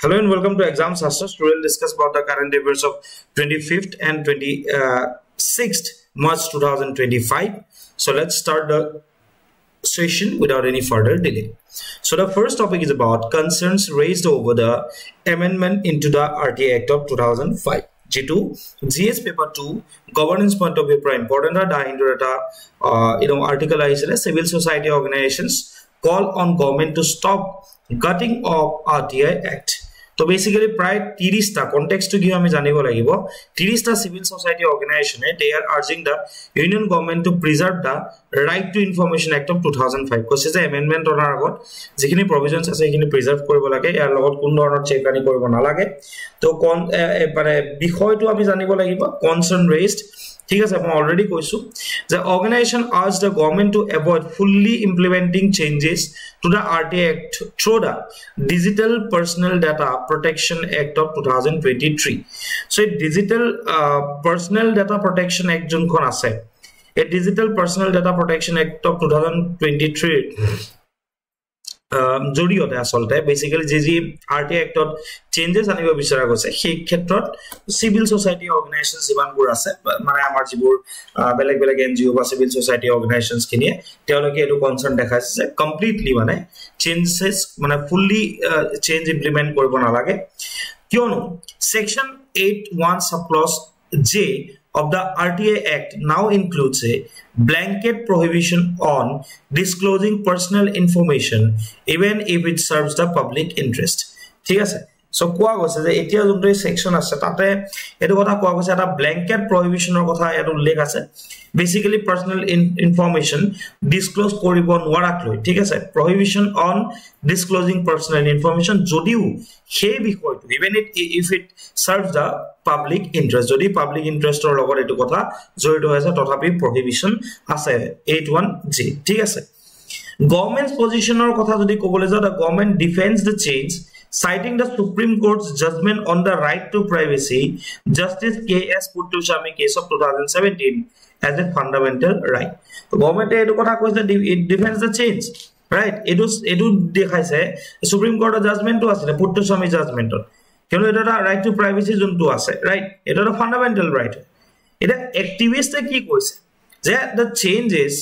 Hello and welcome to Exam Sastras. Today we'll discuss about the current affairs of 25th and 26th March 2025. So let's start the session without any further delay. So the first topic is about concerns raised over the amendment into the RTA Act of 2005. G2 GS paper 2 governance point of view important article civil society organizations call on government to stop gutting of RTA Act. So basically prior 30 ta context to give janibo lagibo 30 ta civil society organization they are urging the union government to preserve the right to information act of 2005 because is the amendment on our agot jikhini provisions ase ekhini preserve koribo lage yar logot kun doronor check ani koribo na lage to kon mane bishoy to ami janibo lagibo concern raised. I already koisu the organization urged the government to avoid fully implementing changes to the RTA Act through the Digital Personal Data Protection Act of 2023. So Digital Personal Data Protection Act junkhon ase a Digital Personal Data Protection Act of 2023 জড়িয়তে আসলতে basically যে RTA Act changes আনিব বিচাৰা গৈছে সেই ক্ষেত্ৰত civil society অৰ্গানাইজেশনস ইমানবোৰ আছে মানে আমাৰ যিবোৰ বেলেগ বেলেগ এনজিও বা সিভিল সোসাইটি অৰ্গানাইজেশনস কিনিয়ে তেওঁলোকে এটো কনসাৰ্ন দেখাইছে যে কমপ্লিটলি মানে চেঞ্জেস মানে ফুললি চেঞ্জ ইমপ্লিমেন্ট কৰিব নালাগে কিয়নো section 81 sub clause J of the RTA Act now includes a blanket prohibition on disclosing personal information even if it serves the public interest. ঠিক আছে so কোৱা গৈছে যে এতিয়া যোনটো সেকশন আছে তাতে এটো কথা কোৱা গৈছে এটা blanket prohibitionৰ কথা এটো উল্লেখ আছে basically personal information disclose কৰিব নোৱাৰাক লৈ ঠিক আছে prohibition on disclosing personal information যদিও সেই বিষয়টো even if it serves the public interest যদি public interest ৰ লগত এটো কথা জড়িত আছে তথাপি prohibition আছে 81J ঠিক আছে government's positionৰ কথা যদি ক'বলৈ যাও the government defends the change citing the Supreme Court's judgment on the right to privacy Justice K.S. Puttaswamy case of 2017 as a fundamental right. The government etu kotha koise it defends the change right etu dekhaise Supreme Court judgment to asile Puttaswamy judgment keno eta right to privacy juntu ase right eta fundamental right eta activist ki koise je the changes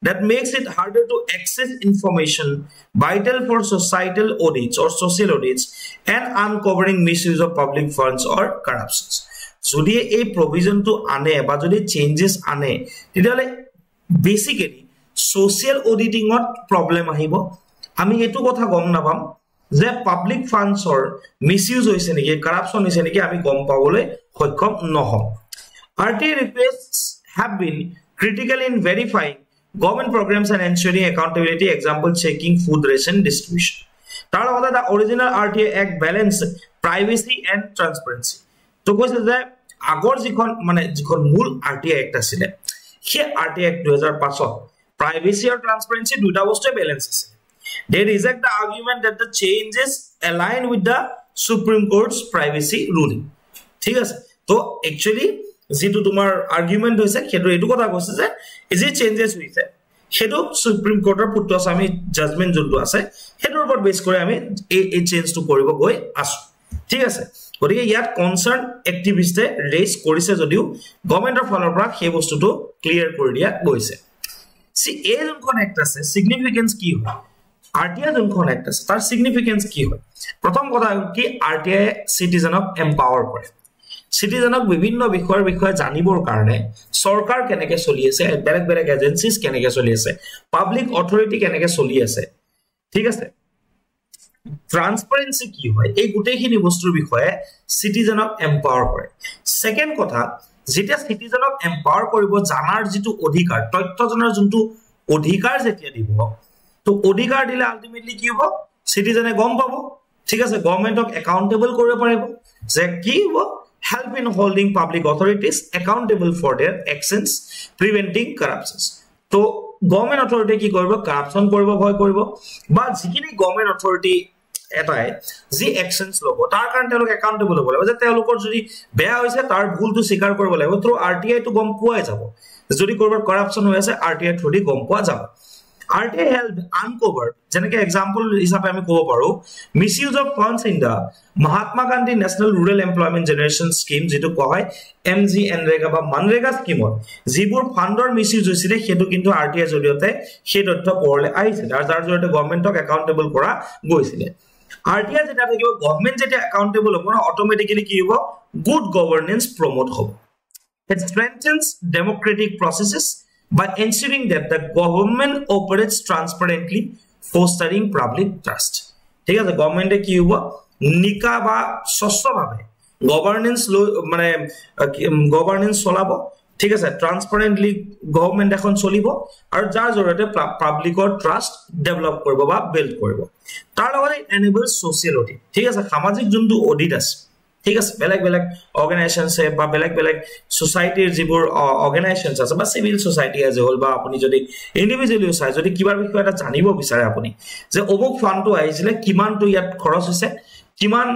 that makes it harder to access information vital for societal audits or social audits and uncovering misuse of public funds or corruptions. যদি এই provision to ane ba jodi changes ane tidale basically social auditing ot problem ahibo ami etu kotha gom na pam je public funds or misuse hoise niki corruption hoise niki ami gom pabole hoikom nohom. RTA requests have been critical in verifying government programs and ensuring accountability, example checking food ration distribution. Tar logte the original RTA Act balance privacy and transparency. To koise je agor jikhon mane jikhon mul RTA Act asile he RTA Act 2005 privacy or transparency duita bostu balance asile. They reject the argument that the changes align with the Supreme Court's privacy ruling. ঠিক আছে তো actually যেটো তোমাৰ argument হৈছে হেতু এটো কথা কৈছে যে এই যে চেঞ্জেস হৈছে হেতু সুপ্রিম কোৰ্টৰ Puttaswamy জাজমেন্ট যোনটো আছে হেতুৰ ওপৰত বেস কৰি আমি এই চেঞ্জটো কৰিব গৈ আছো ঠিক আছে গতিকে ইয়াত কনসাৰ্ন এক্টিভিষ্টে ৰেজ কৰিছে যদিও গভৰ্ণমেন্টৰ ফালৰ পৰা সেই বস্তুটো ক্লিয়াৰ কৰি দিয়া গৈছে সি এই যোনখন এক্ট আছে সিগনিফিকেন্স কি হয় RTA যোনখন এক্ট আছে তাৰ সিগনিফিকেন্স কি হয় প্ৰথম কথা কি RTA সিটিজেনক এম্পাৱাৰ কৰে সিটিজেনক বিভিন্ন বিষয় জানিবৰ কাৰণে সৰকাৰ কেনেকে চলি আছে বেলেগ বেলেগ এজেন্সিজ কেনেকে চলি আছে পাবলিক অথৰিটি কেনেকে চলি আছে ঠিক আছে ট্ৰান্সপাৰেন্সি কি হয় এই গুটেখিনি বস্তুৰ বিষয়ে সিটিজেনক এম্পাৱাৰ কৰে সেকেন্ড কথা যেতিয়া সিটিজেনক এম্পাৱাৰ কৰিব জানাৰ যেটো অধিকাৰ তথ্য জনাৰ যোনটো অধিকাৰ যেতিয়া দিব তো অধিকাৰ দিলে আলটিমেটলি কি হ'ব সিটিজেনে গম পাব ঠিক আছে গভৰ্ণমেন্টক একাউন্টেবল কৰিব পাৰিব যে কি হ'ব help in holding public authorities accountable for their actions preventing corruptions. So government authority ki koribo corruption koribo bhoy koribo ba jikini government authority etai ji actions lobo tar karon telok accountable hobo labo je telokor jodi beya hoise tar bhul to sikar koribo labo through RTA to gom puai jabo jodi korbar corruption hoy ase RTA thodi gom pua jabo RTA helped uncover যেনেকে example হিচাপে আমি ক'ব পাৰো misuse of funds in the Mahatma Gandhi national rural employment generation scheme যেটো কোৱা হয় MGNREGA বা মনৰেগা স্কিমত যিবোৰ ফাণ্ডৰ মিসইউজ হৈছিল হেতু কিন্তু RTA জৰিয়তে সেই তথ্য পৰলে আহিছিল আৰু যাৰ জৰিয়তে গভৰ্ণমেণ্টক একাউন্টেবল কৰা গৈছিল RTA যেটা থাকিব গভৰ্ণমেণ্ট যেটা একাউন্টেবল হ'ব না অটোমেটিক্যালি কি হ'ব গুড গভৰ্নেন্স প্ৰমোট হ'ব it strengthens democratic processes by ensuring that the government operates transparently fostering public trust ঠিক আছে গভর্নমেন্টে কি হ'ব নিকা বা স্বচ্ছভাৱে গভৰ্নেন্স চলাব ঠিক আছে ট্ৰান্সপাৰেন্টলি গভৰ্নমেন্ট এখন চলিব আৰু যাৰ জৰিয়তে পাব্লিকৰ ট্ৰাষ্ট ডেভেলপ কৰিব বা বিল্ড কৰিব তাৰ লগতে এনেবল সোশিয়াল অডিট ঠিক আছে সামাজিক যোনটো অডিট আছে ঠিক আছে বেলেগ বেলেগ অৰ্গানাইজেশনস বা বেলেগ বেলেগ সোসাইটিৰ যিবোৰ অৰ্গানাইজেশনস আছে বা সিভিল সোসাইটি আছে হল বা আপুনি যদি ইন্ডিভিজুৱেলি চাই যদি কিবা বিষয় এটা জানিব বিচাৰে আপুনি যে অমুক ফান্ডটো আহিছিলে কিমানটো ইয়াত খৰচ হৈছে কিমান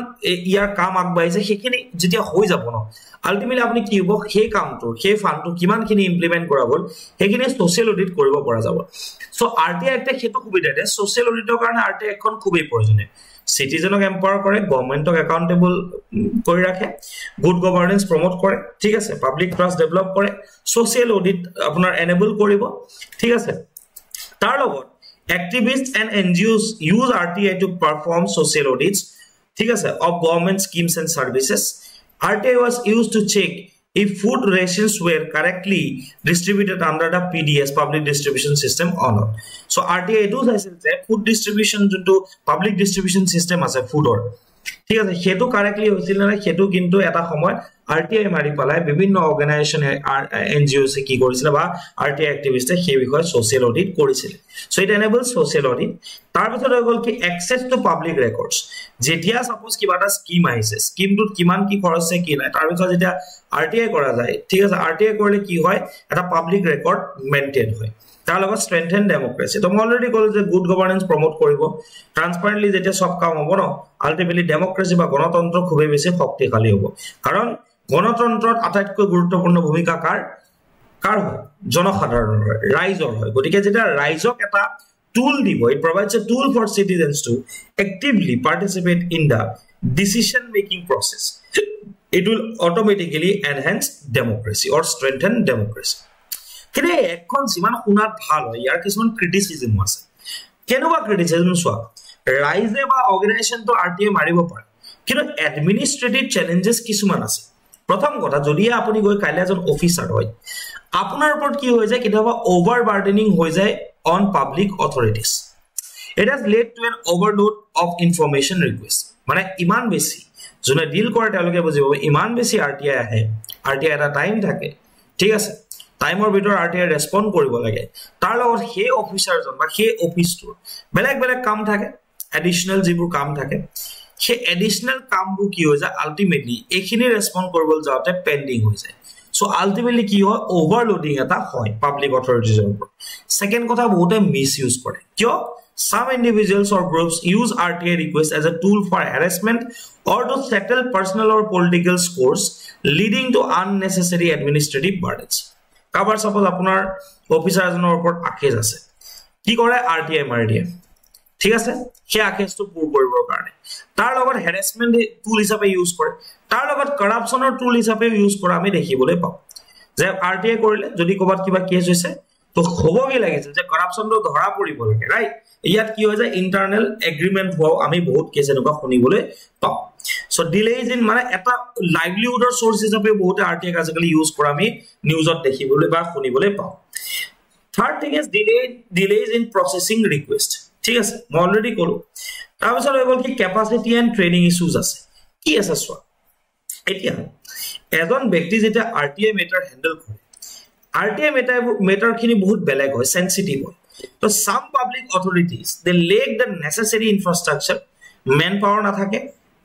ইয়াৰ কাম আগবাইছে সেইখিনি যেতিয়া হৈ যাব ন আলটিমেটলি আপুনি কি হ'ব সেই কামটো সেই ফান্ডটো কিমানখিনি ইমপ্লিমেন্ট কৰা হ'ল সেইখিনি সোশিয়াল অডিট কৰিব পৰা যাব সো RTA একটা হেতু সুবিধা দে সোশিয়াল অডিটৰ কাৰণে RTA এখন খুবই প্ৰয়োজনীয় সিটিজেনক এম্পাৱাৰ কৰে গভৰ্নমেণ্টক একাউন্টেবল কৰি ৰাখে গুড গভৰ্নেন্স প্ৰমোট কৰে ঠিক আছে পাব্লিক ট্ৰাষ্ট ডেভেলপ কৰে সোশিয়াল অডিট আপোনাৰ এনেবল কৰিব ঠিক আছে তাৰ লগত activists and NGOs use RTA to perform social audits ঠিক আছে of government schemes and services RTA was used to check if food rations were correctly distributed under the PDS public distribution system or not so RTA etu saisile je food distribution to public distribution system ase food or ঠিক আছে হেতু correctly হৈছিল না হেতু কিন্তু এটা সময় RTA মারি পালাই বিভিন্ন অর্গানাইজেশন NGOs কি কৰিছিল বা RTA অ্যাক্টিভিস্টে সেই বিষয়ে সোশিয়াল অডিট কৰিছিল so it enables social audit তাৰ পিছত হৈ গল কি অ্যাক্সেস টু পাবলিক ৰেকৰ্ডস যেতিয়া সাপোজ কিবা এটা স্কিম আহিছে স্কিমটোত কিমান কি খৰচ আছে কি নাই তাৰ পিছত যেতিয়া RTA কৰা যায় ঠিক আছে RTA কৰিলে কি হয় এটা পাবলিক ৰেকৰ্ড মেইনটেইন হয় তাৰ লগত স্ট্ৰেংথেন ডেমোক্ৰেসি তো মই অলৰেডি কল যে গুড গভৰ্নেন্স প্ৰমোট কৰিব ট্ৰান্সপাৰেন্টলি যেতিয়া সব কাম হ'ব ন আলটিমেটলি ডেমোক্ৰেসি বা গণতন্ত্ৰ খুবেই বেছি শক্তিশালী হ'ব কাৰণ গণতন্ত্ৰত আটাইতকৈ গুৰুত্বপূৰ্ণ ভূমিকা কাৰ হয় জনসাধাৰণৰ হয় ৰাইজৰ হয় গতিকে যেতিয়া ৰাইজক এটা tool দিব it provides a tool for citizens to actively participate in the decision making process it will automatically enhance democracy or strengthen democracy kene ekon siman hunar bhal hoy yar kisman criticism ase kenuba criticism swa rise ba organization to RTA maribo pare কিন্তু administrative challenges কিছুমান আছে প্ৰথম কথা যদি আপুনি গৈ কাইলে এজন অফিচাৰ হয় আপোনাৰ ওপৰত কি হৈ যায় কিবা ওভাৰবাৰ্ডেনিং হৈ যায় on public authorities it has led to an overload of information request মানে ইমান বেছি জনে ডিল কৰে তেওঁলোকে বুজিব ইমান বেছি RTA আহে RTA এটা টাইম থাকে ঠিক আছে টাইমৰ ভিতৰ RTA ৰেসপন্ড কৰিব লাগে তাৰ লগত হে অফিচাৰজন বা হে অফিচটোৰ বেলেগ বেলেগ কাম থাকে এডিশনাল যিবোৰ কাম থাকে সেই এডিশনাল কামবোৰ কি হৈ যায় আলটিমেটলি এখিনি ৰেসপন্ড কৰিবলৈ যাওতে পেন্ডিং হৈ যায় so ultimately কি হয় overloading এটা হয় public authorities এর উপর সেকেন্ড কথা বহুতে মিসইউজ করে কিয় some individuals or groups use RTA request as a tool for harassment or to settle personal or political scores leading to unnecessary administrative burdens কাবার সাপোজ আপোনাৰ অফিসাৰ এজনৰ ওপৰত আকেজ আছে কি কৰে RTA মাৰি দিয়ে ঠিক আছে সেই আকেজটো পুৰ কৰিবৰ কাৰণে তাৰ লগত হ্যাৰাসমেন্ট টুল হিচাপে ইউজ কৰে তাৰ লগত কৰাপশনৰ টুল হিচাপে ইউজ কৰা আমি দেখিবলৈ পাওঁ যে RTA কৰিলে যদি কবাত কিবা কেছ হৈছে তো খবৰই লাগিছে যে কৰাপশনটো ধৰা পৰিব লাগে ৰাইট ইয়াত কি হৈ যায় ইন্টাৰনেল এগ্ৰিমেন্ট হোৱা আমি বহুত কেছ এনেকুৱা শুনিবলৈ পাওঁ সো ডিলেজ ইন মানে এটা লাইভলিহুডৰ সোৰ্স হিচাপে বহুত RTA আজিকালি ইউজ কৰা আমি নিউজত দেখিবলৈ বা শুনিবলৈ পাওঁ third thing is delays in processing request ঠিক আছে মই অলৰেডি কলো তাৰ পিছত হৈ গল কি ক্যাপাসিটি এন্ড ট্ৰেইনিং ইস্যুজ আছে কি আছে সো এতিয়া এজন ব্যক্তি যেটা RTA মেটাৰ হ্যান্ডল কৰে RTA মেটাৰ খিনি বহুত বেলেগ হয় সেনসিটিভ হয় তো some public authorities they lack the necessary infrastructure manpower না থাকে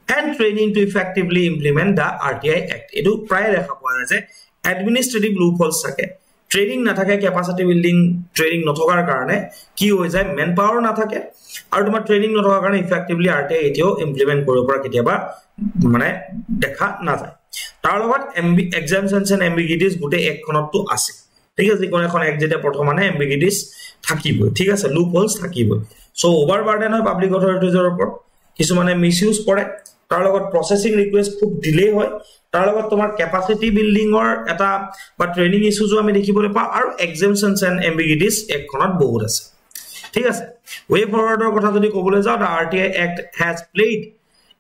and training to effectively implement the RTI act edu প্ৰায় দেখা পোৱা যায় যে administrative loopholes থাকে ট্ৰেনিং না থাকে ক্যাপাসিটি বিল্ডিং ট্ৰেনিং নথকাৰ কাৰণে কি হৈ যায় manpower না থাকে আৰু তোমাৰ ট্ৰেনিং নথকাৰ কাৰণে ইফেক্টিভলি RTI এতিয়াও ইমপ্লিমেন্ট কৰিব পৰা কেতিয়াবা মানে দেখা না যায় তাৰ লগত exemptions and ambiguities গুটে একখনতো আছে ঠিক আছে কোন এখন এক যেটা প্ৰথম মানে এম্বিগিটিস থাকিব ঠিক আছে লুপ হোলস থাকিব সো ওভাৰবাৰ্ডেন হয় পাব্লিক অথৰিটিজৰ ওপৰত কিছু মানে মিসইউজ কৰে তাৰ লগত প্ৰসেসিং ৰিকুৱেষ্ট খুব ডিলে হয় তাৰ লগত তোমাৰ ক্যাপাসিটি বিল্ডিংৰ এটা বা ট্ৰেইনিং ইস্যুজ আমি দেখিবলৈ পাওঁ আৰু এক্সামপশনছ এণ্ড এম্বিগিটিস একখনত বহুত আছে ঠিক আছে ওয়ে ফৰৱাৰ্ডৰ কথা যদি ক'বলৈ যাওঁ the RTI Act has played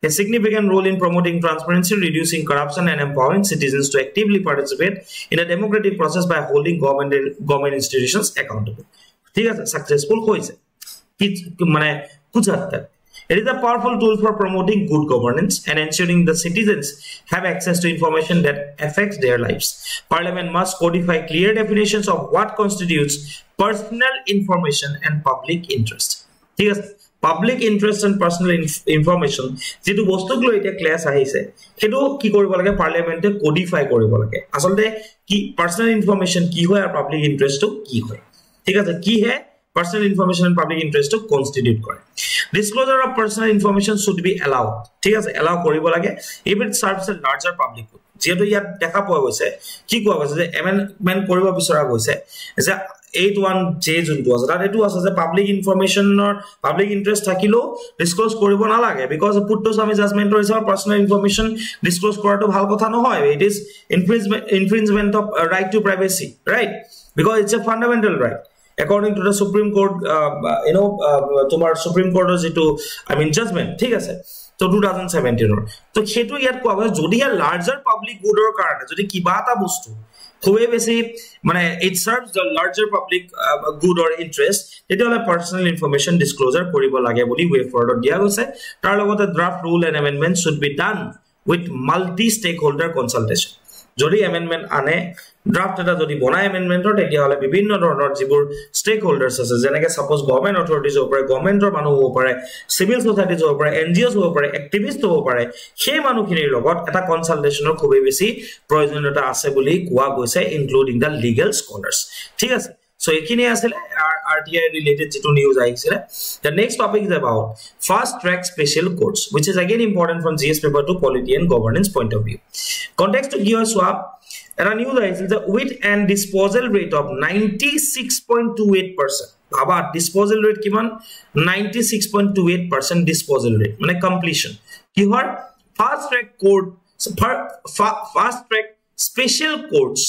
a significant role in promoting transparency, reducing corruption, and empowering citizens to actively participate in a democratic process by holding government institutions accountable. ठीक है, successful होइसे. माने कुछ हद तक. It is a powerful tool for promoting good governance and ensuring the citizens have access to information that affects their lives. Parliament must codify clear definitions of what constitutes personal information and public interest. ठीक है. Public interest and personal information যেটো বস্তুক লৈ এটা class আহিছে হেটো কি কৰিব লাগে পাৰ্লিয়ামেন্টে কোডিফাই কৰিব লাগে আসলতে কি পাৰ্সোনাল ইনফৰমেশন কি হয় আৰু পাব্লিক ইন্টাৰেস্ট কি হয় ঠিক আছে কি হে personal information and public interest constitute কৰে disclosure of personal information should be allowed ঠিক আছে এলাউ কৰিব লাগে if it serves a larger public good যেটো ইয়াত দেখা পোৱা গৈছে কি কোৱা গৈছে যে এমেন্ডমেন্ট কৰিব বিচৰা গৈছে যে 81J যোনটো আছে তাত এটো আছে যে পাব্লিক ইনফৰমেশনৰ পাব্লিক ইন্টাৰেস্ট থাকিলো ডিসক্লোজ কৰিব না লাগে বিকজ পুট টু সাম জাজমেন্টৰ হিচাপত পাৰ্সোনাল ইনফৰমেশন ডিসক্লোজ কৰাটো ভাল কথা নহয় it is infringement of right to privacy right because it's a fundamental right according to the Supreme Court tomar Supreme Court যেটো judgment ঠিক আছে তো 2017 তো হেতু ইয়াত কোৱা হয় যদি লাৰ্জাৰ পাব্লিক গুডৰ কাৰণে যদি কিবা এটা বস্তু খুবে বেছি মানে it serves the larger public good or interest তেতিয়ালে personal information disclosure কৰিব লাগে বুলি ওয়ে ফৰৱাৰ্ডত দিয়া গৈছে তাৰ লগতে draft rule and amendment should be done with multi stakeholder consultation যদি amendment আনে draft এটা যদি বনাই amendmentৰ তেতিয়ালে বিভিন্ন ধৰণৰ যিবোৰ stakeholders আছে যেনেকৈ suppose government authorities ওপৰে governmentor মানুহ হ'ব পাৰে civil societies হ'ব পাৰে NGOs হ'ব পাৰে activists হ'ব পাৰে সেই মানুহখিনিৰ লগত এটা কনসালটেশনৰ খুবেই বেছি প্ৰয়োজনীয়তা আছে বুলি কোৱা গৈছে ইনক্লুডিং দা লিগ্যাল স্কলার্স ঠিক আছে so এখিনি আছিল RTI related যেটো নিউজ আহিছিল the next topic is about fast track special courts which is again important from GS paper to polity and governance point of view context to give swap and a news is the with and disposal rate of 96.28% baba disposal rate kiman 96.28% disposal rate mane completion ki hor fast track court fast track special courts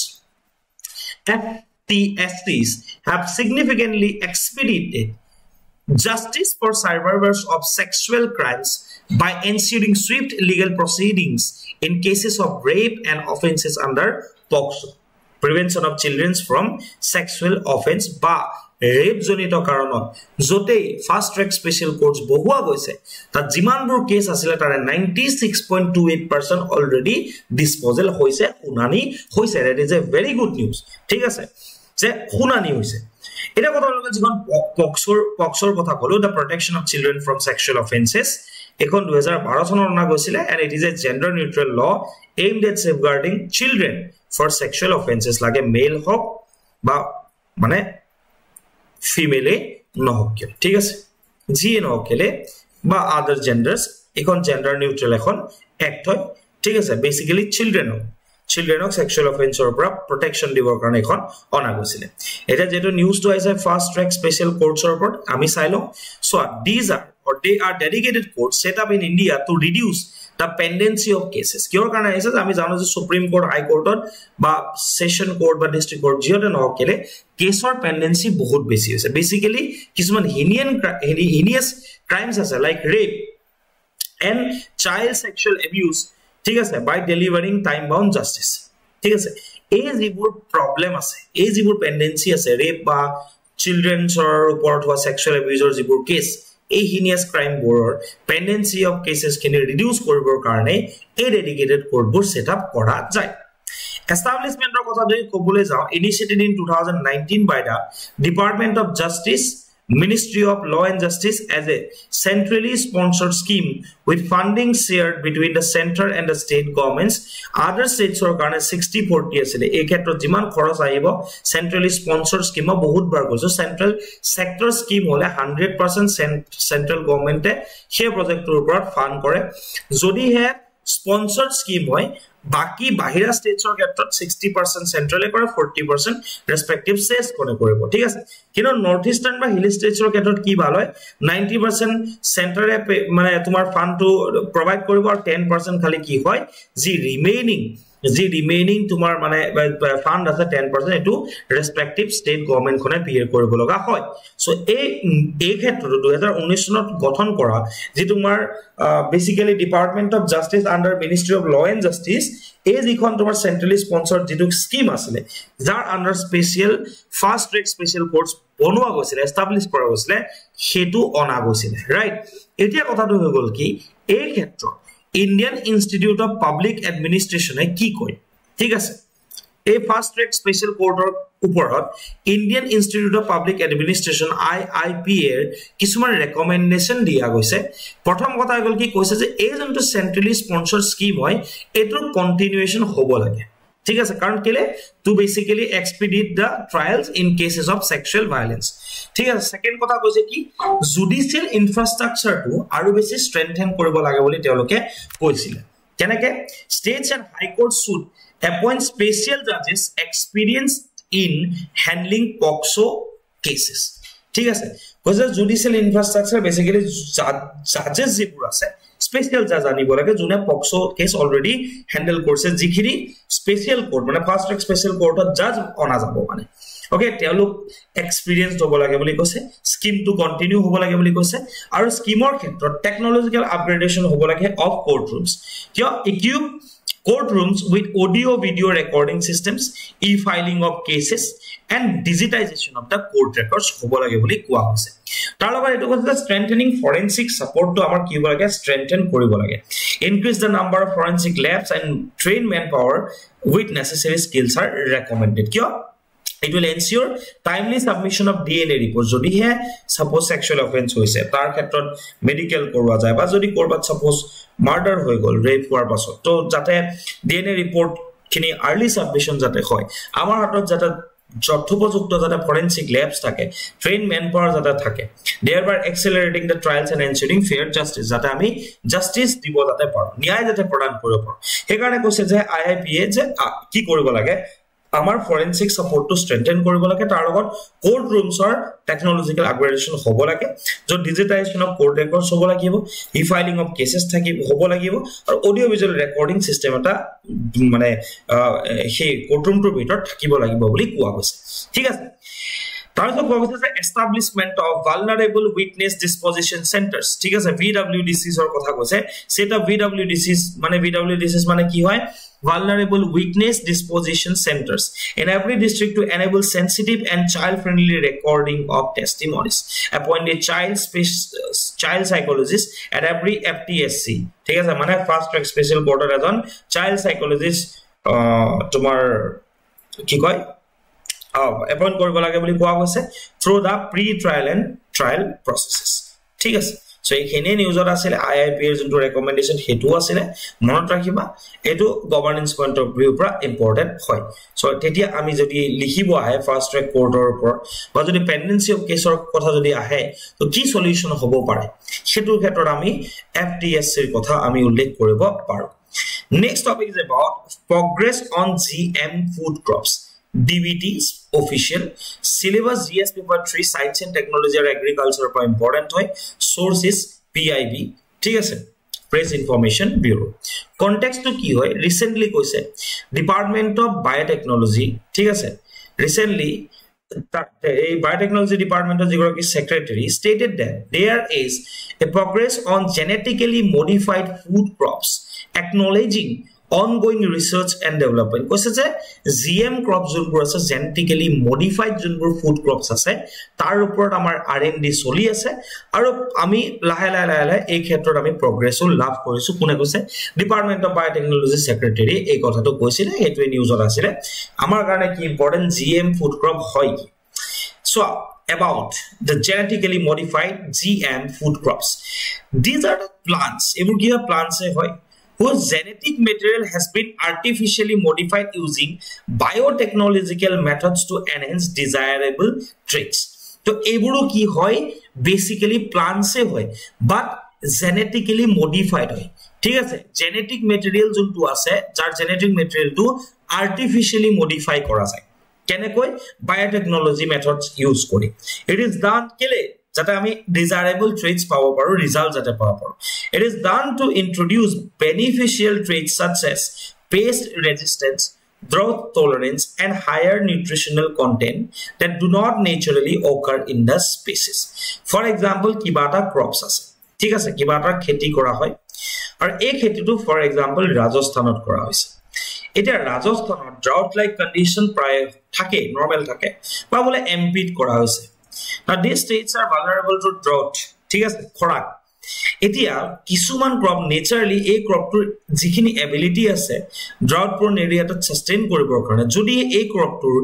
FTSCs have significantly expedited justice for survivors of sexual crimes by ensuring swift legal proceedings in cases of rape and offenses under POCSO, Prevention of Children from Sexual Offense বা rape জনিত কাৰণত জতে fast track special courts বহুৱা গৈছে তা জিমানবোৰ cash আছিল তাৰে 96.28% already ডিসপোজেল হৈছে উনানি হৈছে it is a very good news ঠিক আছে যে শুনানি হৈছে এটা কথা লগা যিখন পক্সৰ কথা কলো the protection of children from sexual offenses এখন 2012 চনৰ অনা গৈছিল and it is a gender neutral law aimed at safeguarding children for sexual offenses like male hok বা মানে ফিমেলে নহক ঠিক আছে জি নহকলে বা আদার জেন্ডার্স এখন জেন্ডার নিউট্রাল এখন অ্যাক্ট হয় ঠিক আছে basically children of sexual offense or protection দিবৰ কাৰণে এখন অনা গৈছিল এটা যেটো নিউজ তো আছে ফাষ্ট ট্ৰেক স্পেশাল কোৰ্টছ ৰ ওপৰত আমি চাইলো so these are or they are dedicated courts set up in India to reduce the pendency of cases কিয়ৰ কাৰণে আছে আমি জানো যে সুপ্ৰিম কোৰ্ট হাই কোৰ্টত বা সেশন কোৰ্ট বা ডিস্ট্ৰিক্ট কোৰ্ট জিঅতে নহকলে কেছৰ পেন্ডেন্সি বহুত বেছি হৈছে বেসিক্যালি কিছুমান heinous crimes আছে like rape and child sexual abuse ঠিক আছে by delivering time bound justice ঠিক আছে এই যিবোৰ প্ৰবলেম আছে এই যিবোৰ পেন্ডেন্সি আছে ৰেপ বা চিলড্ৰেনছৰ ওপৰত হোৱা সেক্সুৱেল এবিউজৰ যিবোৰ কেছ এই heinous crime বোৰৰ pendency of cases খিনি reduce কৰিবৰ কাৰণে এই dedicated court বোৰ set up কৰা যায় establishment ৰ কথা যদি ক'বলৈ যাওঁ initiated in 2019 by the Department of Justice Ministry of Law and Justice as a centrally sponsored scheme with funding shared between the center and the state governments other states or কাৰণে 60-40 আছিল এই ক্ষেত্ৰত যিমান খৰচ আহিব centrally sponsored scheme বহুত বাৰ গৈছে central sector scheme হলে 100% central government সেই প্ৰজেক্টৰ ওপৰত ফান্ড কৰে যদি হে sponsored scheme হয় বাকি বাহিৰা ষ্টেটছৰ ক্ষেত্ৰত 60% সেন্ট্ৰালে কৰে 40% ৰেসপেক্টিভ স্টেটছ কোনে কৰিব ঠিক আছে কিন্তু নৰ্থ ইষ্টাৰ্ণ বা হিল ষ্টেটছৰ ক্ষেত্ৰত কি ভাল হয় 90% সেন্ট্ৰালে মানে তোমাৰ ফান্ডটো প্ৰভাইড কৰিব আৰু 10% খালি কি হয় যি ৰিমেইনিং তোমাৰ মানে ফান্ড আছে 10% এটো ৰেসপেক্টিভ ষ্টেট গভৰ্নমেন্ট খনে বিয়াৰ কৰিব লগা হয় সো এই ক্ষেত্ৰত 2019 চনত গঠন কৰা যি তোমাৰ basically department of justice under ministry of law and justice এই যিখন তোমাৰ সেন্ট্ৰালি স্পন্সৰ্ড যেটো স্কিম আছিল যাৰ under special fast track special courts বনোৱা গৈছিল এস্টাবলিশ কৰা গৈছিল হেতু অনা গৈছিল ৰাইট এতিয়া কথাটো হৈ গল কি এই ক্ষেত্ৰত Indian Institute of Public Administration কি কয় ঠিক আছে এই ফাস্ট ট্ৰেক স্পেশাল কোৰ্টৰ ওপৰত Indian Institute of Public Administration IIPA এৰ কিছুমান ৰেকমেন্ডেশন দিয়া গৈছে প্ৰথম কথা হ'ল কি কৈছে যে এই যোনটো সেন্ট্ৰালি স্পন্সৰ্ড স্কিম হয় এটোৰ কন্টিনিউয়েশন হ'ব লাগে ঠিক আছে কাৰণ কেলে to basically expedite the trials in cases of sexual violence ঠিক আছে সেকেন্ড কথা কৈছে কি জুডিশিয়াল ইনফ্ৰাষ্ট্ৰাকচাৰটো আৰু বেছি স্ট্ৰেংথেন কৰিব লাগে বুলি তেওঁলোকে কৈছিল কেনেকে states and high court should appoint special judges experienced in handling POCSO cases ঠিক আছে কৈছে জুডিশিয়াল ইনফ্ৰাষ্ট্ৰাকচাৰ বেসিক্যালি জাজেস যিবোৰ আছে স্পেশাল জাজ আনিব লাগে যোনে পক্সো কেস অলৰেডি হ্যান্ডেল কৰিছে যিখিনি স্পেশাল কোৰ্ট মানে ফাস্ট ট্ৰেক স্পেশাল কোৰ্টত জাজ অনা যাব মানে ওকে তেওঁলোক এক্সপেৰিয়েন্সড হ'ব লাগে বুলি কৈছে স্কিম টু কন্টিনিউ হ'ব লাগে বুলি কৈছে আৰু স্কিমৰ ক্ষেত্ৰত টেকনলজিক্যাল আপগ্ৰেডেশন হ'ব লাগে অফ কোৰ্ট ৰুমস কিয় equip courtrooms with audio video recording systems e-filing of cases and digitization of the court records hobo lage boli koa hoise tar logot etu koise strengthening forensic support to amar ki hobo lage strengthen koribo lage increase the number of forensic labs and train manpower with necessary skills are recommended kyo it will ensure timely submission of DNA report jodi he suppose sexual offense hoise tar khetrot medical korwa jay ba jodi korbat suppose murder hoy gol rape hoar pasot to jate DNA report kini early submission jate hoy amar hatot jate যথোপযুক্ত jate forensic labs thake trained manpower jate thake thereby accelerating the trials and ensuring fair justice jate ami justice dibo jate paro nyay jate prodan koribo paro he karone koise je IIPA je ki koribo lage আমাৰ forensic support two স্ট্ৰেংথেন কৰিব লাগে তাৰ লগত court ৰুমছৰ টেকনলজিক্যাল আপগ্ৰেডেশন হ'ব লাগে য'ত digitisation of court records হ'ব লাগিব ই ফাইলিং অফ কেसेस থাকিব হ'ব লাগিব আৰু অডিও ভিজুৱেল ৰেকৰ্ডিং সিস্টেম এটা মানে সেই কোৰ্ট ৰুমটোৰ ভিতৰত থাকিব লাগিব বুলি কোৱা হৈছে ঠিক আছে তাৰপিছত কোৱা হৈছে যে establishment of vulnerable witness deposition centres ঠিক আছে VWDCs ৰ কথা কৈছে সেটা VWDCs মানে কি হয় vulnerable witness disposition centers in every district to enable sensitive and child friendly recording of testimonies appoint a child psychologist at every FTSC ঠিক আছে মানে ফাস্ট ট্ৰেক স্পেশাল কোৰ্টৰ এজন child psychologist তোমাৰ কি কয় appoint কৰিব লাগে বুলি কোৱা হৈছে through the pre trial and trial processes ঠিক আছে So এখানে নিউজত আছিল IIPA এর যোনটো রেকমেন্ডেশন হেতু আছিল মনত ৰাখিবা এটো গভৰ্নেন্স পয়েন্ট অফ ভিউ পৰা ইম্পৰ্টেন্ট হয় সো তেতিয়া আমি যদি লিখিব আহে ফাস্ট ট্ৰেক কোৰ্টৰ ওপৰ বা যদি পেন্ডেন্সি অফ কেছৰ কথা যদি আহে তো কি সলিউশন হ'ব পাৰে সেটোৰ ক্ষেত্ৰত আমি FTSC এৰ কথা আমি উল্লেখ কৰিব পাৰো next topic is about progress on GM food crops DBT's official syllabus GS paper 3 science and technology or agriculture per important है source is PIB ठीक है press information bureau context to की है recently कोई से department of biotechnology ठीक है recently a biotechnology department of geography secretary stated that there is a progress on genetically modified food crops acknowledging ongoing research and development কৈছে যে GM crops যোনবোৰ আছে genetically modified যোনবোৰ food crops আছে তাৰ ওপৰত আমাৰ R&D চলি আছে আৰু আমি লাহে লাহে এই ক্ষেত্ৰত আমি progress লাভ কৰিছো কোনে কৈছে ডিপাৰ্টমেন্ট অফ বায়োটেকনলজি সেক্ৰেটাৰী এই কথাটো কৈছিল হেতুৱে নিউজত আছিল আমাৰ কাৰণে কি ইম্পৰ্টেন্ট GM food crop হয় কি so about the genetically modified GM food crops these are the plants এবোৰ কি plants হয় whose genetic material has been artificially modified using biotechnological methods to enhance desirable traits. So, eburu ki hoy basically plants se hoy, but genetically modified hoy. ঠিক আছে genetic material যোনটো আছে যাৰ genetic মেটেৰিয়েলটো আৰ্টিফিশিয়ালি modify কৰা যায় কেনেকৈ biotechnology methods use কৰি it is ডান কেলে যাতে আমি ডিজায়াৰেবল ট্ৰেটস পাব পাৰো ৰিজাল্ট যাতে পাব পাৰো it is done to introduce beneficial traits such as pest resistance drought tolerance and higher nutritional content that do not naturally occur in the species for example kibata crops ase ঠিক আছে kibata kheti kora hoy আর এই ক্ষেত্রটো for example রাজস্থানত করা হইছে এটা রাজস্থানত drought like condition প্রায় থাকে নরমাল থাকে বা বলে এমপিট করা হইছে now these states are vulnerable to drought ঠিক আছে খরাক এতিয়া কিছুমান ক্রপ নেচারালি এই ক্ৰপটোৰ যিখিনি এবিলিটি আছে drought prone এৰিয়াত সাস্টেইন কৰিবৰ কাৰণে যদি এই ক্ৰপটোৰ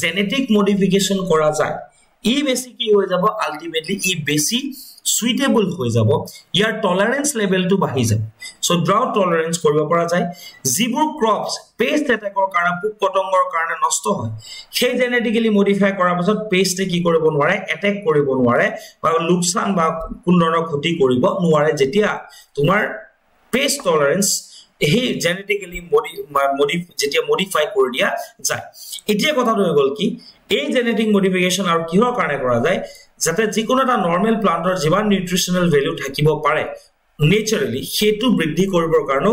জেনেটিক মডিফিকেশন কৰা যায় ই বেসি কি হৈ যাব আলটিমেটলি ই বেসি suitable হৈ যাব ইয়াৰ টলাৰেন্স লেভেলটো বাঢ়ি যাব সো drought টলাৰেন্স কৰিব পৰা যায় যিবোৰ ক্ৰপস পেস্ট এটাকৰ কাৰণে পোক পতংগৰ কাৰণে নষ্ট হয় সেই জেনেটিক্যালি মডিফাই কৰাৰ পিছত পেস্টে কি কৰিব নোৱাৰে এটেক কৰিব নোৱাৰে বা লোকসান বা কোনধৰণৰ ক্ষতি কৰিব নোৱাৰে যেতিয়া তোমাৰ পেস্ট টলাৰেন্স এই জেনেটিক্যালি যেতিয়া মডিফাই কৰি দিয়া যায় এতিয়া কথাটো হৈ গল কি এই জেনেটিক মডিফিকেশন আৰু কিহৰ কাৰণে কৰা যায় যাতে যিকোনো এটা নৰমাল প্লান্টৰ যিমান নিউট্ৰিশনাল ভ্যালু থাকিব পাৰে নেচাৰালি হেতু বৃদ্ধি কৰিবৰ কাৰণে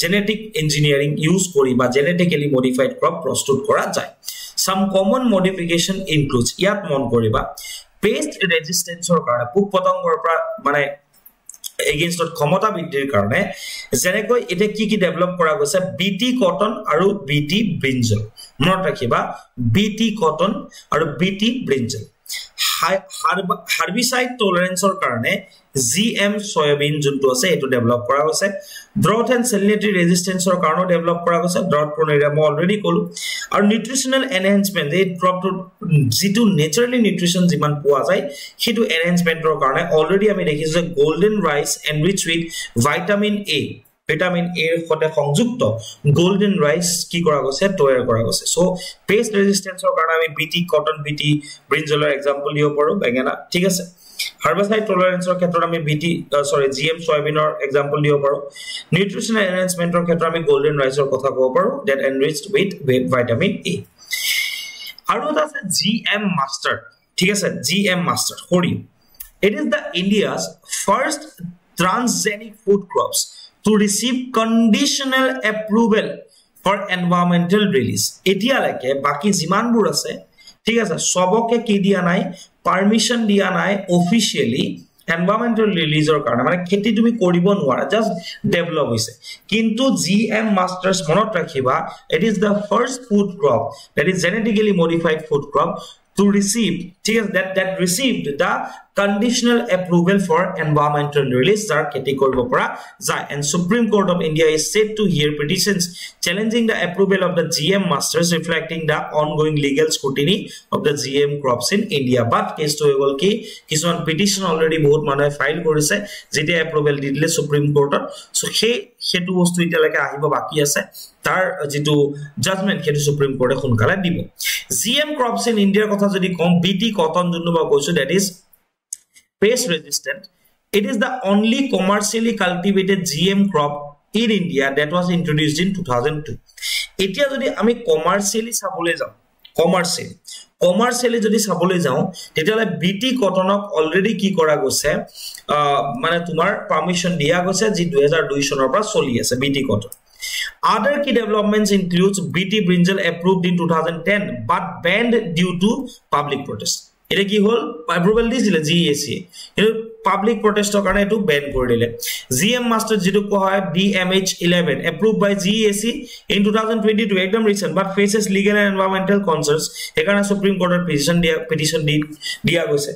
জেনেটিক ইঞ্জিনিয়াৰিং ইউজ কৰি বা জেনেটিক্যালি মডিফাইড ক্ৰপ প্ৰস্তুত কৰা যায় সাম কমন মডিফিকেশন ইনক্লুডস ইয়াত মন কৰিবা পেস্ট ৰেজিস্টেন্সৰ কাৰণে পোক পতংগৰ পৰা মানে against ক্ষমতা বৃদ্ধিৰ কাৰণে যেনেকৈ এটা কি ডেভেলপ কৰা গৈছে বিটি কটন আৰু বিটি ব্ৰিঞ্জল মনত ৰাখিবা বিটি কটন আৰু বিটি ব্ৰিঞ্জল হাৰ্বিসাইড টলাৰেন্সৰ কাৰণে জিএম সয়াবিন যোনটো আছে এটো ডেভেলপ কৰা হৈছে ড্ৰাউট এন্ড সেলিনিটি ৰেজিস্টেন্সৰ কাৰণে ডেভেলপ কৰা হৈছে ড্ৰাউট প্ৰন এৰিয়া মই অলৰেডি কলো আৰু নিউট্ৰিশনাল এনহান্সমেন্ট এই ক্ৰপটো যেটো নেচাৰালি নিউট্ৰিশন যিমান পোৱা যায় হেতু এনহান্সমেন্টৰ কাৰণে অলৰেডি আমি দেখিছো যে golden rice enriched with vitamin A vitamin A সতে সংযুক্ত গোল্ডেন ৰাইস কি কৰা গৈছে তৈয়াৰ কৰা গৈছে সো পেস্ট ৰেজিস্টেন্সৰ কাৰণে আমি বিটি কটন বিটি ব্ৰিঞ্জলৰ এক্সাম্পল দিব পাৰো বেঙেনা ঠিক আছে হাৰ্বিসাইড টলাৰেন্সৰ ক্ষেত্ৰত আমি বিটি জিএম সয়াবিনৰ এক্সাম্পল দিব পাৰো নিউট্ৰিশনাল এনহান্সমেন্টৰ ক্ষেত্ৰত আমি গোল্ডেন ৰাইসৰ কথা ক'ব পাৰো that enriched with vitamin A আৰু এটা আছে জিএম মাষ্টাৰ ঠিক আছে জিএম মাষ্টাৰ হৰি it is the India's first transgenic food crops to receive conditional approval for environmental release etia leke baki jiman bur ase ঠিক আছে সবকে কি দিয়া নাই পারমিশন দিয়া নাই officially environmental release or karone mane kheti tumi koribo nwara just develop hoise kintu GM masters monot rakhiba it is the first food crop that is genetically modified food crop to receive that received the conditional approval for environmental release jar kheti koribo pora jay and Supreme Court of India is set to hear petitions challenging the approval of the GM masters reflecting the ongoing legal scrutiny of the GM crops in India but case to gol ki kisun petition already bahut mane file korise jete approval didile Supreme Court so hetu bostu eta leke ahibo baki ase tar jitu judgment hetu Supreme Court e hunkala dibo GM crops in India kotha jodi kom BT cotton junnu ba koisu that is pest resistant it is the only commercially cultivated GM crop in India that was introduced in 2002 etia jodi ami commercially sabole jao commercially jodi sabole jao tetale BT cottonok already ki kora goise mane tumar permission dia goise ji 2002 sonor pora choli ase BT cotton other key developments includes BT brinjal approved in 2010 but banned due to public protest এটা কি হল approval দিছিলে GEAC কিন্তু public protest ৰ কাৰণে এটো ban কৰি দিলে GM master যেটো কয় DMH11 approved by GEAC in 2022 একদম recent but faces legal and environmental concerns এখানে সুপ্রিম কোর্টের petition দিয়া গৈছে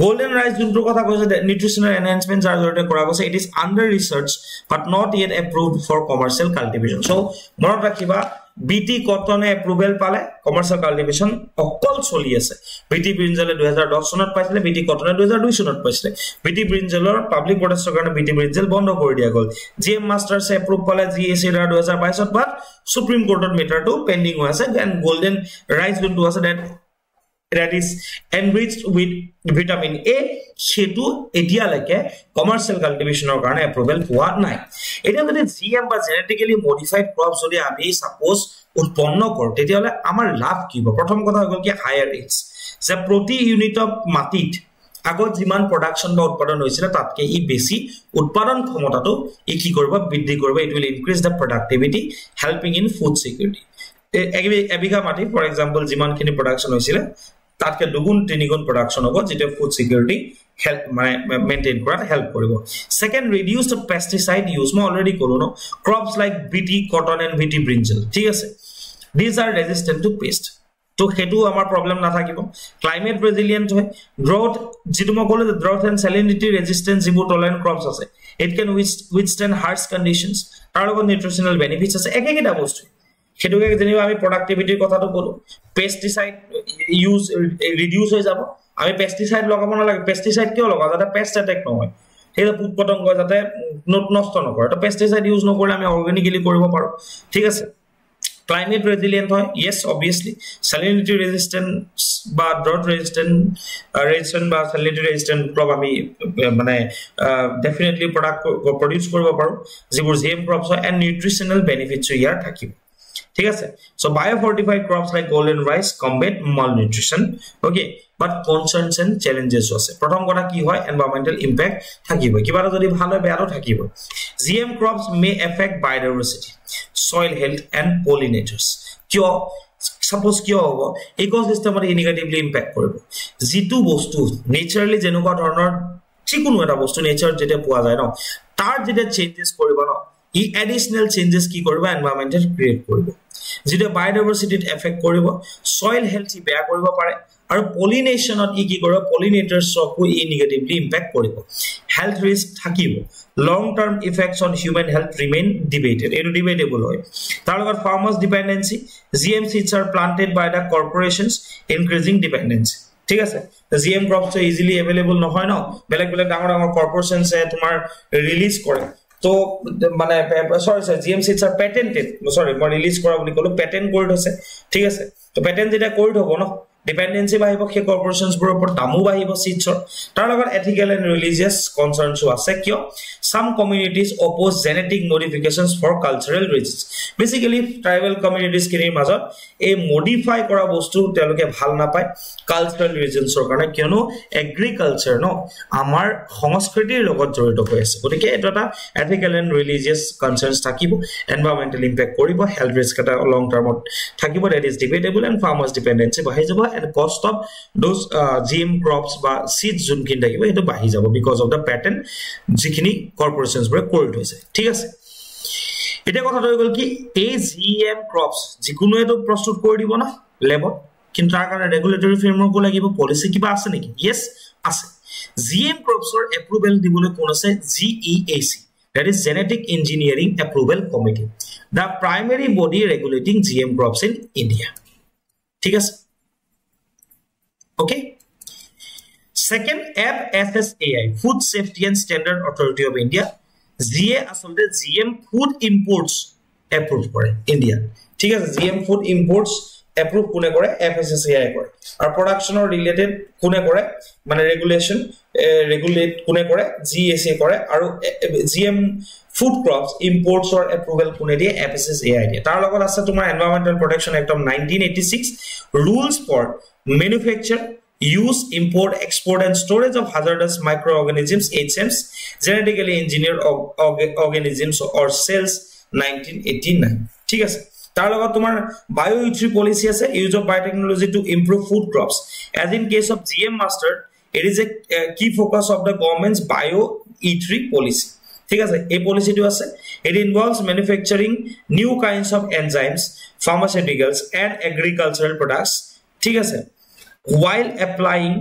golden rice যোনটো কথা কৈছে nutritional enhancements are জড়িত কৰা গৈছে it is under research but not yet approved for commercial cultivation so মনত ৰাখিবা BT cotton approval pale commercial cultivation okol choli ase BT brinjal 2010 sonot paisile BT cotton 2002 sonot paisile BT brinjalor public protest karone BT brinjal bondo kori dia gol GM masters approve pale GEAC 2022 ot but Supreme Court matter to pending ase and golden rice juntu ase that that is enriched with vitamin A সেটো এতিয়ালৈকে commercial কাল্টিভেশনৰ কাৰণে approval পোৱা নাই এটা যদি GM বা genetically modified crops যদি আমি সাপোজ উৎপন্ন কৰো তেতিয়ালে আমাৰ লাভ কি হ'ব প্ৰথম কথা হ'ল কি হায়াৰ ৰেটস যে প্ৰতি ইউনিট অফ মাটিত আগত যিমান প্ৰডাকশন বা উৎপাদন হৈছিল তাতকে ই বেছি উৎপাদন ক্ষমতাটো ই কি কৰিব বৃদ্ধি কৰিব it will increase the productivity helping in food security এবিঘা মাটি ফৰ এক্সাম্পল যিমানখিনি প্ৰডাকশন হৈছিল তাতকে দুগুণ তিনিগুণ প্ৰডাকশন হ'ব যেটা ফুড সিকিউৰিটি হেল্প মানে মেইনটেইন কৰাত হেল্প কৰিব second reduce the pesticide use মই অলৰেডি ক'লো ন ক্ৰপস লাইক বিটি কটন এন্ড বিটি ব্ৰিঞ্জল ঠিক আছে these are resistant to pest তো হেতু আমাৰ প্ৰবলেম না থাকিব ক্লাইমেট ৰেজিলিয়েন্ট হয় ড্ৰাউট যেটো মই ক'লো ড্ৰাউট এন্ড salinity resistant যিবোৰ টলাৰেন্ট ক্ৰপস আছে it can withstand harsh conditions তাৰ লগত নিউট্ৰিশনাল বেনিফিটস আছে একেটা বস্তু সেটোকে যেনিবা আমি প্ৰডাক্টিভিটিৰ কথাটো ক'লো পেস্টিসাইড ইউজ ৰিডিউস হৈ যাব আমি পেস্টিসাইড লগাব না লাগে পেস্টিসাইড কিয় লগাও যাতে পেস্ট অ্যাটাক নহয় হেলা পুট পতংগ যাতে নষ্ট নকৰে তো পেস্টিসাইড ইউজ নকৰিলে আমি অৰ্গানিক্যালি কৰিব পাৰো ঠিক আছে climate resilient hoy yes obviously salinity resistant ba drought resistant ba salinity resistant crop ami mane definitely produce koribo paru jibur gm crops hoy and nutritional benefits here thakibo ঠিক আছে so biofortified crops like golden rice combat malnutrition okay but concerns and challenges আছে প্রথম কথা কি হয় environmental impact থাকিব কিবাটা যদি ভালো বেয়াও থাকিব gm crops may affect biodiversity soil health and pollinators কিয় suppose কিয় হ'ব ইকোসিস্টেমত নেগেটিভলি ইম্প্যাক্ট কৰিব জিতু বস্তু নেচাৰালি যেনেকুৱা ধৰণৰ যিকোনো এটা বস্তু নেচাৰ যেটা পোৱা যায় ন তাৰ যেটা চেঞ্জেস কৰিব ন ই এডিশনাল চেঞ্জেস কি কৰিব এনভায়ৰনমেন্টেল ক্ৰিয়েট কৰিব যেটা বায়োডাইভাৰ্সিটিত এফেক্ট কৰিব সয়েল হেলথ বেয়া কৰিব পাৰে আৰু পলিনেশনত ই কি কৰিব পলিনেটৰ্স কো ই নেগেটিভলি ইম্প্যাক্ট কৰিব হেলথ ৰিস্ক থাকিব long term effects on human health remain debated এটো ডিবেটেবল হয় তার লগত farmers dependency GM seeds are planted by the corporations increasing dependency ঠিক আছে জিএম ক্রপস ইজিলি अवेलेबल নহয় ন বেলেগ বেলেগ ডাঙৰ ডাঙৰ কৰ্পোৰেশনস তোমাৰ ৰিলিজ কৰে তো মানে সরি জিএম সিডস আর পেটেন্টেড সরি মই রিলিজ করা বুলি কলো পেটেন্ট কোড আছে ঠিক আছে তো পেটেন্ট যেটা কোড হ'ব ন ডিপেন্ডেন্সি বাহিব খে কর্পোরেশনস বৰ ওপৰ দামু বাহিব সিডছৰ তাৰ লগত এথিক্যাল এন্ড ৰিলিজিয়াস কনসার্নস আছে কিয় some communities oppose genetic modifications for cultural reasons basically tribal communities কিনিৰ মাজত এই মডিফাই কৰা বস্তু তেওঁলোকে ভাল না পায় কালচাৰাল ৰিজনসৰ কাৰণে কিয়নো এগ্ৰিকালচাৰ ন আমাৰ সংস্কৃতিৰ লগত জড়িত হৈ আছে গতিকে এটা এথিক্যাল এন্ড ৰিলিজিয়াস কনসাৰ্নস থাকিব এনভায়ৰনমেন্টাল ইম্প্যাক্ট কৰিব হেলথ ৰিস্ক এটা লং টার্মত থাকিব that is debatable and farmers dependency বাহি যাব and cost of those GM crops বা seeds যোনখিনি থাকিব এটো বাহি যাব because of the pattern যিখিনি corporations বৰে কোল্ড হৈছে ঠিক আছে এটা কথা হৈ গল কি এই GM crops যিকোনো এটো প্ৰস্তুত কৰি দিব না লেবত কিন্তু তাৰ কাৰণে ৰেগুলেটৰি ফ্ৰেমৱৰ্ক লাগিব পলিসি কিবা আছে নেকি yes আছে GM crops or approval দিবলৈ কোন আছে GEAC that is Genetic Engineering Approval Committee the primary body regulating GM crops in India ঠিক আছে okay second FSSAI Food Safety and Standard Authority of India GA আসলে GM food imports approve করে India ঠিক আছে GM food imports approve কোনে করে FSSAI করে আর production related কোনে করে মানে রেগুলেশন রেগুলেট কোনে করে GSA করে আর GM food crops imports or approval কোনে দিয়ে FSSAI দিয়ে তার লগত আছে তোমার environmental protection act of 1986 rules for manufacture use import export and storage of hazardous microorganisms HMs genetically engineered organisms or cells 1989 ঠিক আছে তার লগত তোমার bioetry policy আছে use of biotechnology to improve food crops as in case of GM mustard it is a key focus of the government's bioetry policy ঠিক আছে এই পলিসিটো আছে it involves manufacturing new kinds of enzymes pharmaceuticals and agricultural products ঠিক আছে while applying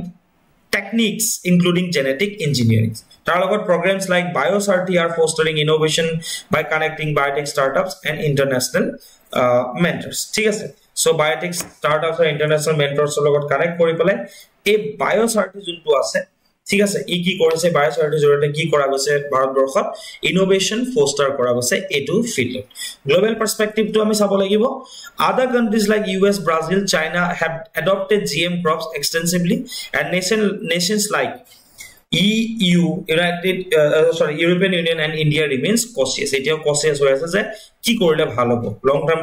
techniques including genetic engineering tar logot programs like BioSarti are fostering innovation by connecting biotech startups and international mentors ঠিক আছে so biotech startups or international mentors logot connect kori pale ei BioSarti juntu ase ঠিক আছে ই কি কৰিছে বায়োচিকিউৰিটিৰ জৰিয়তে কি কৰা গৈছে ভাৰতবৰ্ষত ইনোভেশন ফোস্টাৰ কৰা গৈছে এটো ফিল্ডত গ্লোবাল পাৰ্সপেক্টিভটো আমি চাব লাগিব other countries like US Brazil China have adopted GM crops extensively and nations like EU European Union and India remains cautious এতিয়াও cautious হৈ আছে যে কি কৰিলে ভাল হ'ব লং টাৰ্ম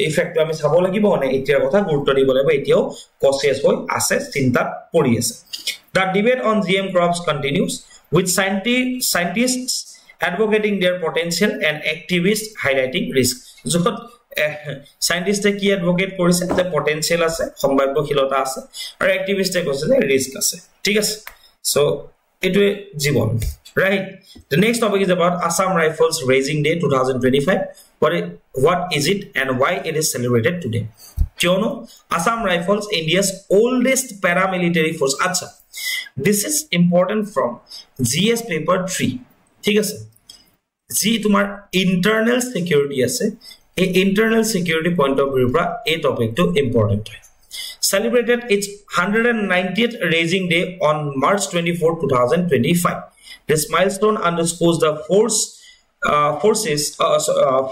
ইফেক্ট আমি চাব লাগিব মানে এতিয়াৰ কথা গুৰুত্ব দিব লাগিব এতিয়াও cautious হৈ আছে চিন্তা পৰি আছে The debate on GM crops continues with scientists advocating their potential and activists highlighting risk যত সায়েন্টিস্টে কি এডভোকেট কৰিছে যে পটেনশিয়াল আছে সম্ভাৱ্যশীলতা আছে আৰু এক্টিভিস্টে কৈছে যে ৰিস্ক আছে ঠিক আছে সো এটোৱে জীৱন right the next topic is about Assam Rifles Raising Day 2025 what is it and why it is celebrated today kyono Assam Rifles India's oldest paramilitary force acha this is important from GS paper 3 ঠিক আছে G তোমার internal security আছে এই internal security point of view পৰা এই টপিকটো important হয় celebrated its 190th raising day on March 24 2025 this milestone underscores the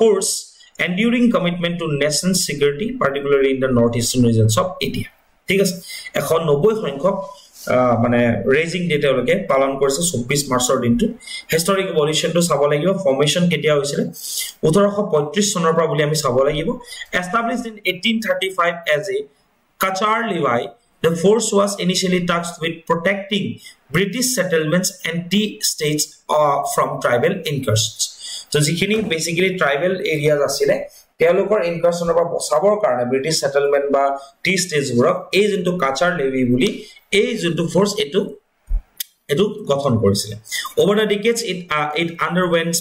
force enduring commitment to national security particularly in the northeastern regions of India ঠিক আছে 190 সংখ্যক মানে রেজিং ডেটা লগে পালন কৰিছে 24 মাৰ্চৰ দিনটো হিষ্টৰিক ইভলিউশনটো চাব লাগিব ফৰ্মেশন কেতিয়া হৈছিল 1835 চনৰ পৰা বুলি আমি চাব লাগিব established in 1835 as a Kachar Levi the force was initially tasked with protecting British settlements and tea states from tribal incursions so যিখিনি basically tribal areas আছিলে তেওঁলোকৰ ইনকাৰশনৰ পৰা বচাবৰ কাৰণে ব্ৰিটিছ সেটেলমেন্ট বা টি ষ্টেটছ বোৰক এই যোনটো কাচাৰ লেভি বুলি এই যোনটো ফোৰ্স এটো গঠন কৰিছিল over the decades it underwent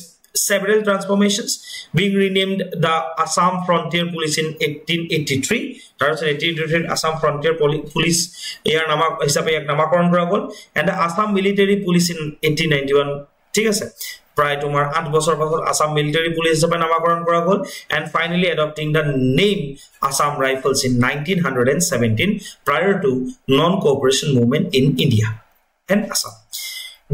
several transformations being renamed the Assam Frontier Police in 1883 তাৰপিছত 1883 Assam Frontier Police ইয়াৰ নাম হিচাপে এক নামকৰণ কৰা হ'ল and the Assam Military Police in 1891 ঠিক আছে প্ৰায় তোমাৰ 8 বছৰ পাছত Assam Military Police হিচাপে নামকৰণ কৰা হ'ল and finally adopting the name Assam Rifles in 1917 prior to non-cooperation movement in India and Assam.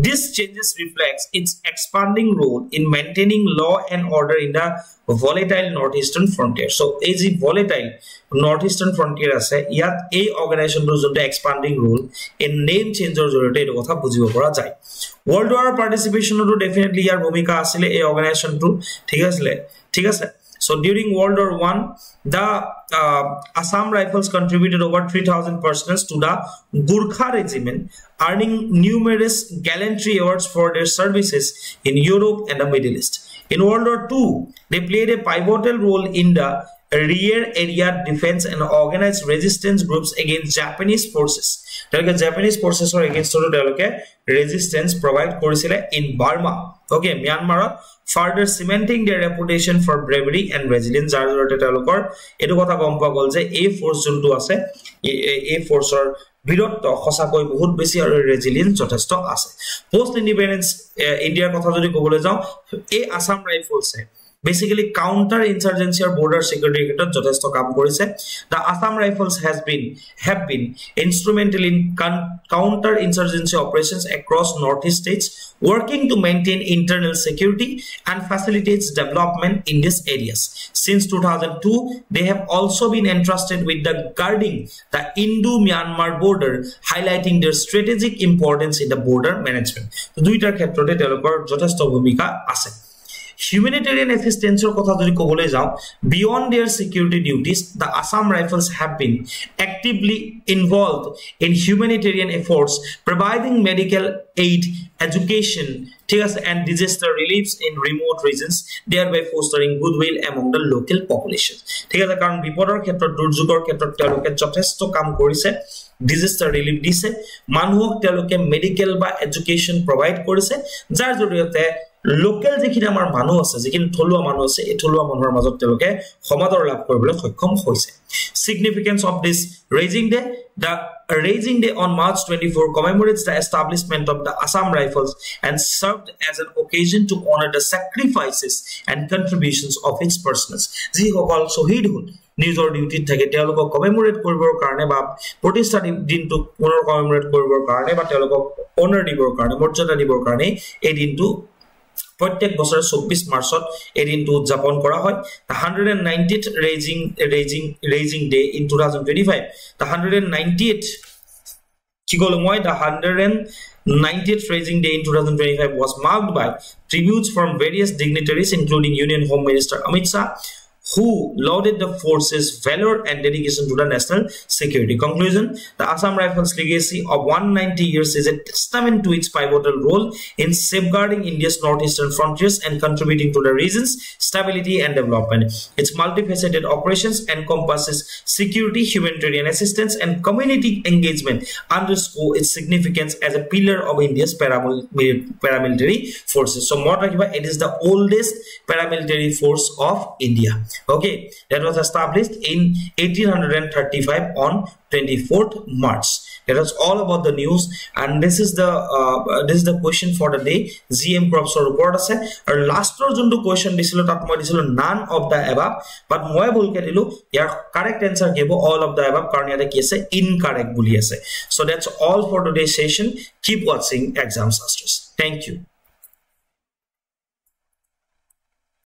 This changes reflects its expanding role in maintaining law and order in the volatile northeastern frontier. So, as a volatile northeastern frontier ase, yat a organization does the expanding role in name change or jorete eto kotha bujibo pora jay. World War participation to definitely yar bhumika asile a organization to thik ase. So during World War I, the Assam Rifles contributed over 3,000 personnel to the Gurkha regiment, earning numerous gallantry awards for their services in Europe and the Middle East. In World War II, they played a pivotal role in the rear area defense and organized resistance groups against Japanese forces. Japanese forces were against resistance provide in Burma. Okay, Myanmar, further cementing their reputation for bravery and resilience. Eto kotha gom pa gol je a force juntu ase a force or বিরত্ব খসাকৈ বহুত বেছি আৰু resilience যথেষ্ট আছে post independence ইন্ডিয়াৰ কথা যদি কবলৈ যাও এই আসাম ৰাইফলছে basically counter insurgency or border security ক্ষেত্ৰত যথেষ্ট কাম কৰিছে the Assam Rifles have been instrumental in counter insurgency operations across northeast states working to maintain internal security and facilitates development in these areas since 2002 they have also been entrusted with the guarding the Indo-Myanmar border highlighting their strategic importance in the border management দুইটাৰ ক্ষেত্ৰতে তেওঁলোকৰ যথেষ্ট ভূমিকা আছে Humanitarian assistance or kotha jodi kobole jao beyond their security duties the Assam Rifles have been actively involved in humanitarian efforts providing medical aid education and disaster reliefs in remote regions thereby fostering goodwill among the local population karon bipodor khetrot durjugor khetrot teloke jothesto kam korise disaster relief dise manuhok teloke medical ba education provide korise jar joriote local যেখিনি আমাৰ মানুহ আছে যেখিনি থলুৱা মানুহ আছে এই থলুৱা মানুহৰ মাজত তেওঁলোকে সমাদৰ লাভ কৰিবলৈ সক্ষম হৈছে significance of this raising day the raising day on March 24 commemorates the establishment of the Assam Rifles and served as an occasion to honor the sacrifices and contributions of its personnel যি সকল শহীদ হল নিজৰ ডিউটিত থাকে তেওঁলোকক কমেমোৰেট কৰিবৰ কাৰণে বা প্ৰতিষ্ঠা দিনটো পুনৰ কমেমোৰেট কৰিবৰ কাৰণে বা তেওঁলোকক অনাৰ দিবৰ কাৰণে মৰ্যাদা দিবৰ কাৰণে এই দিনটো প্ৰত্যেক বছৰে 24 মাৰ্চত এই দিনটো উদযাপন কৰা হয় the 190th raising day in 2025 the 190th কি কলো মই the 190th raising day in 2025 was marked by tributes from various dignitaries including Union Home Minister Amit Shah who lauded the forces valor and dedication to the national security. Conclusion: the Assam Rifles legacy of 190 years is a testament to its pivotal role in safeguarding India's northeastern frontiers and contributing to the region's stability and development. Its multifaceted operations encompasses security, humanitarian assistance and community engagement underscore its significance as a pillar of India's paramilitary forces. So it is the oldest paramilitary force of India. Okay, that was established in 1835 on 24th March. That was all about the news, and this is the question for the day. GM Crops report ase or last jonto question disilo tat moi disilo none of the above, but moi bolke dilu yar correct answer gibo all of the above karon yate ki ase incorrect boli ase. So that's all for today's session. Keep watching Exam Masters. Thank you.